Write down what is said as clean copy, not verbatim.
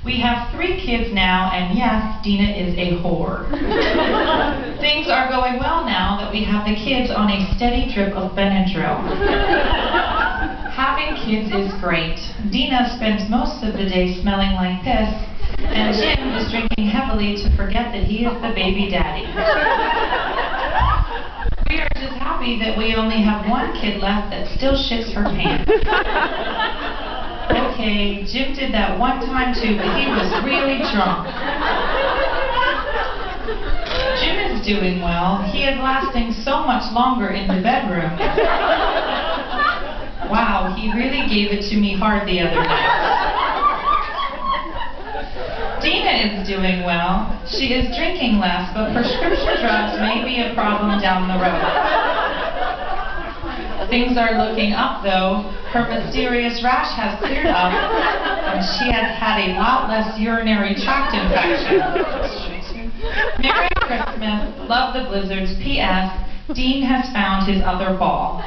We have 3 kids now, and yes, Dena is a whore. Things are going well now that we have the kids on a steady drip of Benadryl. Having kids is great. Dena spends most of the day smelling like piss, and Jim is drinking heavily to forget that he is the baby daddy. We are just happy that we only have 1 kid left that still shits her pants. Okay, Jim did that one time too, but he was really drunk. Jim is doing well. He is lasting so much longer in the bedroom. Wow, he really gave it to me hard the other night. Dena is doing well. She is drinking less, but prescription drugs may be a problem down the road. Things are looking up, though. Her mysterious rash has cleared up, and she has had a lot less urinary tract infection. Merry Christmas. Love the blizzards. P.S. Dean has found his other ball.